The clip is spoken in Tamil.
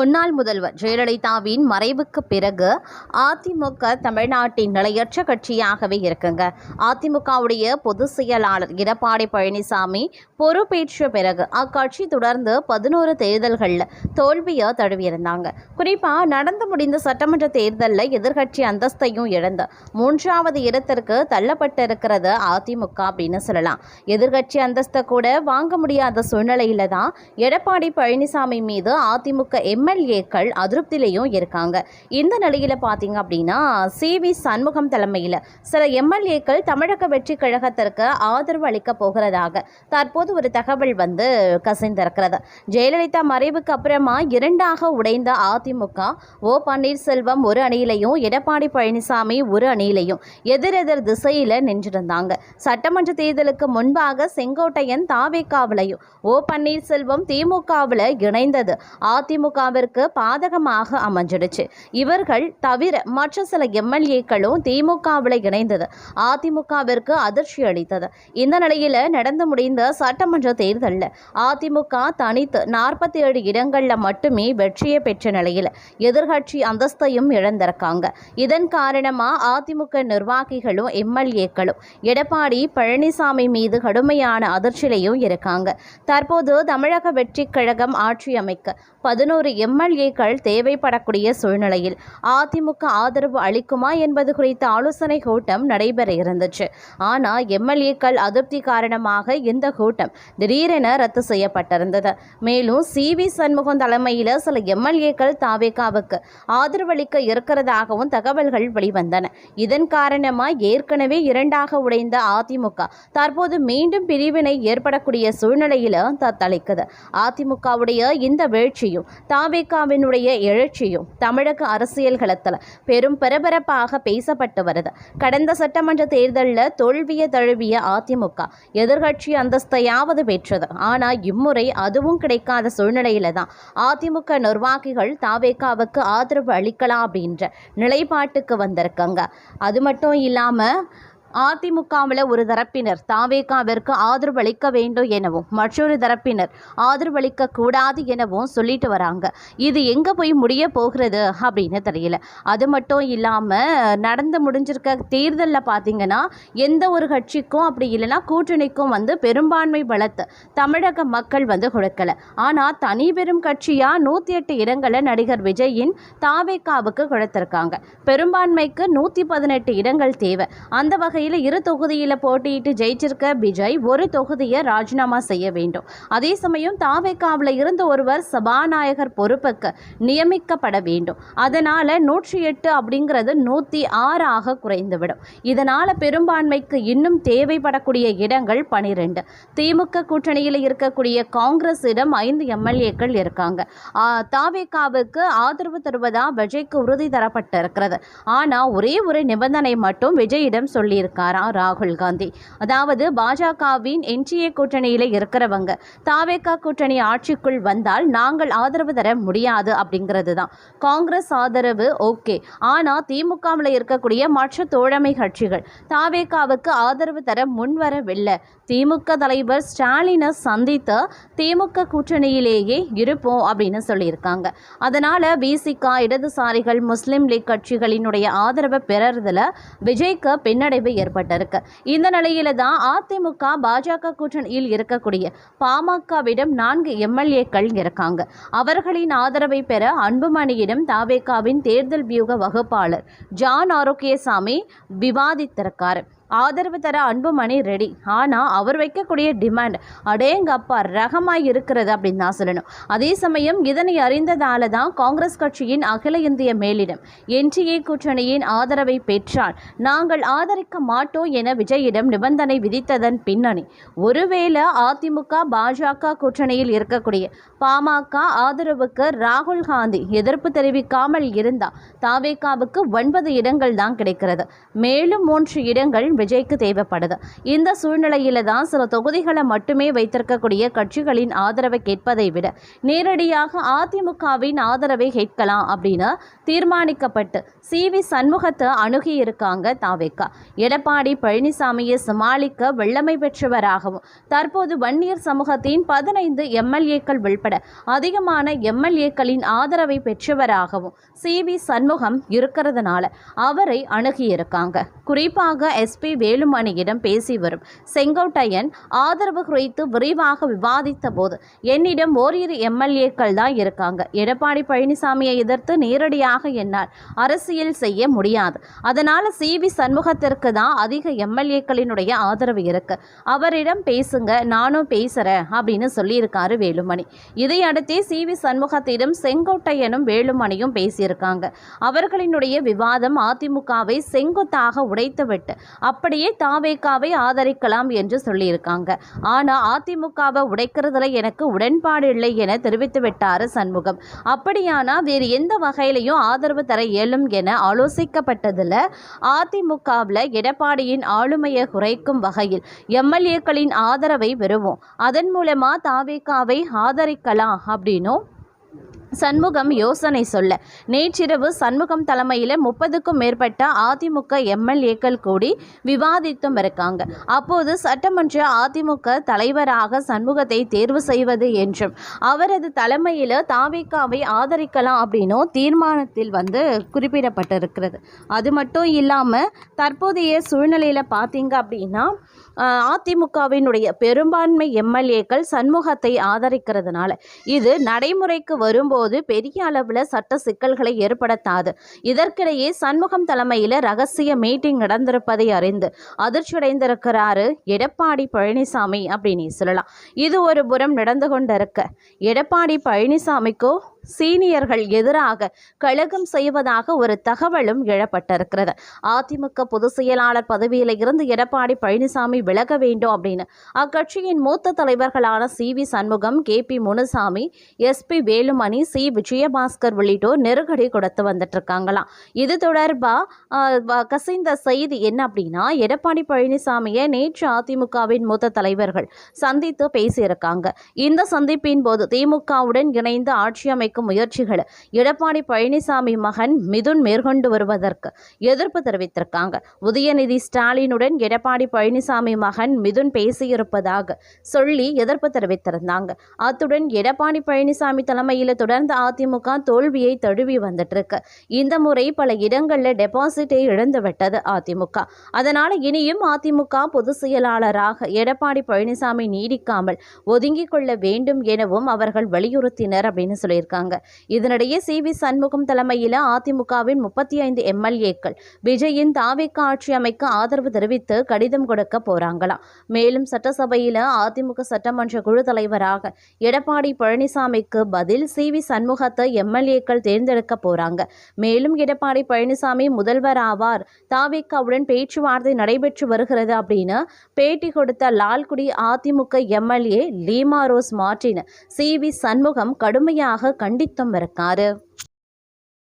முன்னாள் முதல்வர் ஜெயலலிதாவின் மறைவுக்கு பிறகு அதிமுக தமிழ்நாட்டின் நிலையற்ற கட்சியாகவே இருக்குங்க. அதிமுகவுடைய பொதுச் செயலாளர் எடப்பாடி பழனிசாமி பொறுப்பேற்ற பிறகு அக்கட்சி தொடர்ந்து 11 தேர்தல்களில் தோல்வியை தழுவியிருந்தாங்க. குறிப்பாக நடந்து முடிந்த சட்டமன்ற தேர்தலில் எதிர்கட்சி அந்தஸ்தையும் இழந்து 3வது இடத்திற்கு தள்ளப்பட்டிருக்கிறது அதிமுக அப்படின்னு சொல்லலாம். எதிர்கட்சி அந்தஸ்தை கூட வாங்க முடியாத சூழ்நிலையில தான் எடப்பாடி பழனிசாமி மீது அதிமுக எம்எல்ஏக்கள் அதிருப்தியிலையும் இருக்காங்க. இந்த நிலையில பார்த்தீங்க அப்படின்னா CV சண்முகம் தலைமையில் சில எம்எல்ஏக்கள் தமிழக வெற்றி கழகத்திற்கு ஆதரவு அளிக்க போகிறதாக தற்போது ஒரு தகவல் கசிந்திருக்கிறது. ஜெயலலிதா மறைவுக்கு அப்புறமா 2ஆக உடைந்த அதிமுக ஓ பன்னீர்செல்வம் ஒரு அணியிலையும் எடப்பாடி பழனிசாமி ஒரு அணியிலையும் எதிரெதிர் திசையில நின்றிருந்தாங்க. சட்டமன்ற தேர்தலுக்கு முன்பாக செங்கோட்டையன் தாவேகாவிலையும் ஓ பன்னீர்செல்வம் திமுகவில் இணைந்தது அதிமுகவிற்கு பாதகமாக அமைஞ்சிடுச்சு. இவர்கள் தவிர மற்ற சில எம்எல்ஏக்களும் திமுகவில் இணைந்தது அதிமுகவிற்கு அதிர்ச்சி அளித்தது. இந்த நிலையில நடந்து முடிந்த சட்டமன்ற தேர்தலில் அதிமுக தனித்து 47 இடங்களில் மட்டுமே வெற்றியை பெற்ற நிலையில் எதிர்கட்சி அந்தஸ்தையும் இழந்திருக்காங்க. இதன் காரணமா அதிமுக நிர்வாகிகளும் எம்எல்ஏக்களும் எடப்பாடி பழனிசாமி மீது கடுமையான அதிர்ச்சியிலையும் இருக்காங்க. தற்போது தமிழக வெற்றி கழகம் ஆட்சி அமைக்க 11 எம்எல்ஏக்கள் தேவைப்படக்கூடிய சூழ்நிலையில் அதிமுக ஆதரவு அளிக்குமா என்பது குறித்த ஆலோசனை கூட்டம் நடைபெற இருந்துச்சு. ஆனால் எம்எல்ஏக்கள் அதிருப்தி காரணமாக இந்த கூட்டம் திடீரென ரத்து செய்யப்பட்டிருந்தது. மேலும் CV சண்முகம் தலைமையில் சில எம்எல்ஏக்கள் தாவேகாவுக்கு ஆதரவளிக்க இருக்கிறதாகவும் தகவல்கள் வெளிவந்தன. இதன் காரணமாக ஏற்கனவே 2ஆக உடைந்த அதிமுக தற்போது மீண்டும் பிரிவினை ஏற்படக்கூடிய சூழ்நிலையில் தத்தளிக்குது. அதிமுகவுடைய இந்த வீழ்ச்சியும் தாவேகாவினுடைய எழுச்சியும் தமிழக அரசியல் களத்தில் பெரும் பரபரப்பாக பேசப்பட்டு வருது. கடந்த சட்டமன்ற தேர்தலில் தோல்வியை தழுவிய அதிமுக எதிர்கட்சி அந்தஸ்தையாவது பெற்றது. ஆனால் இம்முறை அதுவும் கிடைக்காத சூழ்நிலையில தான் அதிமுக நிர்வாகிகள் தாவேகாவுக்கு ஆதரவு அளிக்கலாம் அப்படின்ற நிலைப்பாட்டுக்கு வந்திருக்காங்க. அது மட்டும் இல்லாமல் அதிமுகவில் ஒரு தரப்பினர் தாவேகாவிற்கு ஆதரவு அளிக்க வேண்டும் எனவும் மற்றொரு தரப்பினர் ஆதரவு அளிக்க கூடாது எனவும் சொல்லிட்டு வராங்க. இது எங்கே போய் முடிய போகிறது அப்படின்னு தெரியல. அது மட்டும் இல்லாமல் நடந்து முடிஞ்சிருக்க தேர்தலில் பார்த்தீங்கன்னா எந்த ஒரு கட்சிக்கும் அப்படி இல்லைன்னா கூட்டணிக்கும் பெரும்பான்மை பலத்தை தமிழக மக்கள் கொடுக்கல. ஆனால் தனி பெரும் கட்சியாக 108 இடங்களை நடிகர் விஜயின் தாவேகாவுக்கு கொடுத்திருக்காங்க. பெரும்பான்மைக்கு 118 இடங்கள் தேவை. அந்த வகையில் 2 தொகுதியில் போட்டியிட்டு ஜெயிச்சிருக்க விஜய் ஒரு தொகுதியை ராஜினாமா செய்ய வேண்டும். அதே சமயம் தாவேகாவில் இருந்த ஒருவர் சபாநாயகர் பொறுப்புக்கு நியமிக்கப்பட வேண்டும். அதனால 108 அப்படிங்கிறது 106 குறைந்துவிடும். இதனால பெரும்பான்மைக்கு இன்னும் தேவைப்படக்கூடிய இடங்கள் 12. திமுக கூட்டணியில் இருக்கக்கூடிய காங்கிரஸிடம் 5 எம்எல்ஏக்கள் இருக்காங்க. தாவேகாவுக்கு ஆதரவு தருவதா விஜய்க்கு உறுதி தரப்பட்டிருக்கிறது. ஆனால் ஒரே ஒரு நிபந்தனை மட்டும் விஜயிடம் சொல்லியிருக்காரா ராகுல் காந்தி. அதாவது பாஜகவின் NDA கூட்டணியில் இருக்கிறவங்க தாவேகா கூட்டணி ஆட்சிக்குள் வந்தால் நாங்கள் ஆதரவு தர முடியாது அப்படிங்கிறது தான். காங்கிரஸ் ஆதரவு ஓகே, ஆனால் திமுகவில் இருக்கக்கூடிய மற்ற தோழமை கட்சிகள் தாவேகாவுக்கு ஆதரவு தர முன்வரவில்லை. திமுக தலைவர் ஸ்டாலினை சந்தித்து திமுக கூட்டணியிலேயே இருப்போம் அப்படின்னு சொல்லியிருக்காங்க. அதனால BCK இடதுசாரிகள் முஸ்லிம் லீக் கட்சிகளினுடைய ஆதரவை பெறறதுல விஜய்க்கு பின்னடைவு ஏற்பட்டிருக்கு. இந்த நிலையில தான் அதிமுக பாஜக கூட்டணியில் இருக்கக்கூடிய பாமகவிடம் 4 எம்எல்ஏக்கள் இருக்காங்க. அவர்களின் ஆதரவை பெற அன்புமணியிடம் தாவேகாவின் தேர்தல் வியூக வகுப்பாளர் ஜான் ஆரோக்கியசாமி விவாதித்திருக்காரு. ஆதரவு தர அன்புமணி ரெடி. ஆனால் அவர் வைக்கக்கூடிய டிமாண்ட் அடேங்கப்பா ரகமாய் இருக்கிறது அப்படின்னு தான் சொல்லணும். அதே சமயம் இதனை அறிந்ததால தான் காங்கிரஸ் கட்சியின் அகில இந்திய மேலிடம் NDA கூட்டணியின் ஆதரவை பெற்றால் நாங்கள் ஆதரிக்க மாட்டோம் என விஜயிடம் நிபந்தனை விதித்ததன் பின்னணி ஒருவேளை அதிமுக பாஜக கூட்டணியில் இருக்கக்கூடிய பாமக ஆதரவுக்கு ராகுல் காந்தி எதிர்ப்பு தெரிவிக்காமல் இருந்தால் தாவேகாவுக்கு 9 இடங்கள் தான் கிடைக்கிறது. மேலும் 3 இடங்கள் விஜய்க்கு தேவைப்படுது. இந்த சூழ்நிலையில தான் சில தொகுதிகளை மட்டுமே வைத்திருக்கக்கூடிய கட்சிகளின் ஆதரவை கேட்பதை விட நேரடியாக அதிமுகவின் ஆதரவை கேட்கலாம் அப்படின்னு தீர்மானிக்கப்பட்டு சி.வி. சண்முகத்தை அணுகியிருக்காங்க தாவேகா. எடப்பாடி பழனிசாமியை சமாளிக்க வல்லமை பெற்றவராகவும் தற்போது வன்னியர் சமூகத்தின் 15 எம்எல்ஏக்கள் உள்பட அதிகமான எம்எல்ஏக்களின் ஆதரவை பெற்றவராகவும் சி.வி. சண்முகம் இருக்கிறதுனால அவரை அணுகியிருக்காங்க. குறிப்பாக எஸ்.பி. வேலுமணியிடம் பேசி வரும் செங்கோட்டையன் ஆதரவு குறித்து விரிவாக விவாதித்த போது என்னிடம் ஓரிரு எம்எல்ஏக்கள் தான் இருக்காங்க. எடப்பாடி பழனிசாமியை எதிர்த்து நேரடியாக என்னால் அரசியல் செய்ய முடியாது. அதனால சி.வி. சண்முகத்திற்கு தான் அதிக எம்எல்ஏக்களினுடைய ஆதரவு இருக்கு. அவரிடம் பேசுங்க, நானும் பேசுறேன் அப்படின்னு சொல்லியிருக்காரு வேலுமணி. இதையடுத்தே சி.வி. சண்முகத்திடம் செங்கோட்டையனும் வேலுமணியும் பேசியிருக்காங்க. அவர்களினுடைய விவாதம் அதிமுகவை செங்குத்தாக உடைத்துவிட்டு அப்படியே தாவேகாவை ஆதரிக்கலாம் என்று சொல்லியிருக்காங்க. ஆனா அதிமுகவை உடைக்கிறதுல எனக்கு உடன்பாடு இல்லை என தெரிவித்து விட்டாரு சண்முகம். அப்படியானா வேறு எந்த வகையிலையும் ஆதரவு தர இயலும் என ஆலோசிக்கப்பட்டதுல அதிமுகவில் எடப்பாடியின் ஆளுமையை குறைக்கும் வகையில் எம்எல்ஏக்களின் ஆதரவை பெறுவோம், அதன் மூலமா தாவேகாவை ஆதரிக்கலாம் அப்படின்னும் சண்முகம் யோசனை சொல்ல நேற்றிரவு சண்முகம் தலைமையில் 30க்கும் மேற்பட்ட அதிமுக எம்எல்ஏக்கள் கூடி விவாதித்தும் இருக்காங்க. அப்போது சட்டமன்ற அதிமுக தலைவராக சண்முகத்தை தேர்வு செய்வது என்றும் அவரது தலைமையில் தாவேகாவை ஆதரிக்கலாம் அப்படின்னும் தீர்மானத்தில் குறிப்பிடப்பட்டிருக்கிறது. அது மட்டும் இல்லாமல் தற்போதைய சூழ்நிலையில் பார்த்தீங்க அப்படின்னா அதிமுகவினுடைய பெரும்பான்மை எம்எல்ஏக்கள் சண்முகத்தை ஆதரிக்கிறதுனால இது நடைமுறைக்கு வரும்போது பெரிய அளவில் சட்ட சிக்கல்களை ஏற்படுத்தாது. இதற்கிடையே சண்முகம் தலைமையில் ரகசிய மீட்டிங் நடந்திருப்பதை அறிந்து அதிர்ச்சியடைந்திருக்கிறாரு எடப்பாடி பழனிசாமி அப்படின்னு சொல்லலாம். இது ஒரு புறம் நடந்து கொண்டிருக்க எடப்பாடி பழனிசாமிக்கோ சீனியர்கள் எதிராக கழகம் செய்வதாக ஒரு தகவலும் எழப்பட்டிருக்கிறது. அதிமுக பொதுச் செயலாளர் பதவியில் இருந்து எடப்பாடி பழனிசாமி விலக வேண்டும் அப்படின்னு அக்கட்சியின் மூத்த தலைவர்களான CV. Shanmugam, KP. Munusamy, S P. Velumani, C. Vijayabaskar உள்ளிட்டோர் நெருக்கடி கொடுத்து வந்துட்டு இருக்காங்களாம். இது தொடர்பாக கசிந்த செய்தி என்ன அப்படின்னா, எடப்பாடி பழனிசாமியை நேற்று அதிமுகவின் மூத்த தலைவர்கள் சந்தித்து பேசியிருக்காங்க. இந்த சந்திப்பின் போது திமுகவுடன் இணைந்து ஆட்சி அமைக்கும் முயற்சிகளை எடப்பாடி பழனிசாமி மகன் மிதுன் மேற்கொண்டு வருவதற்கு எதிர்ப்பு தெரிவித்திருக்காங்க. உதயநிதி ஸ்டாலினுடன் எடப்பாடி பழனிசாமி மகன் மிதுன் பேசியிருப்பதாக சொல்லி எதிர்ப்பு தெரிவித்திருந்தாங்க. அத்துடன் எடப்பாடி பழனிசாமி தலைமையில் தொடர்ந்து அதிமுக தோல்வியை தழுவி வந்துட்டு இருக்கு. இந்த முறை பல இடங்களில் டெபாசிட்டை இழந்துவிட்டது அதிமுக. அதனால இனியும் அதிமுக பொதுச் செயலாளராக எடப்பாடி பழனிசாமி நீடிக்காமல் ஒதுங்கிக் கொள்ள வேண்டும் எனவும் அவர்கள் வலியுறுத்தினர் அப்படின்னு சொல்லியிருக்காங்க. இதனிடையே சி.வி. சண்முகம் தலைமையில் அதிமுகவின் 35 எம்எல்ஏக்கள் விஜயின் தாவேகா ஆட்சி அமைக்க ஆதரவு தெரிவித்து கடிதம் கொடுக்க போறாங்களாம். மேலும் சட்டசபையில் அதிமுக சட்டமன்ற குழு தலைவராக எடப்பாடி பழனிசாமிக்கு பதில் சி.வி. சண்முகத்தை எம்எல்ஏக்கள் தேர்ந்தெடுக்க போறாங்க. மேலும் எடப்பாடி பழனிசாமி முதல்வர் ஆவார், தாவேகாவுடன் பேச்சுவார்த்தை நடைபெற்று வருகிறது அப்படின்னு பேட்டி கொடுத்த Lalgudi AIADMK MLA Lima rose Martin CV. Shanmugam கடுமையாக கண்டித்தும் இருக்காரு.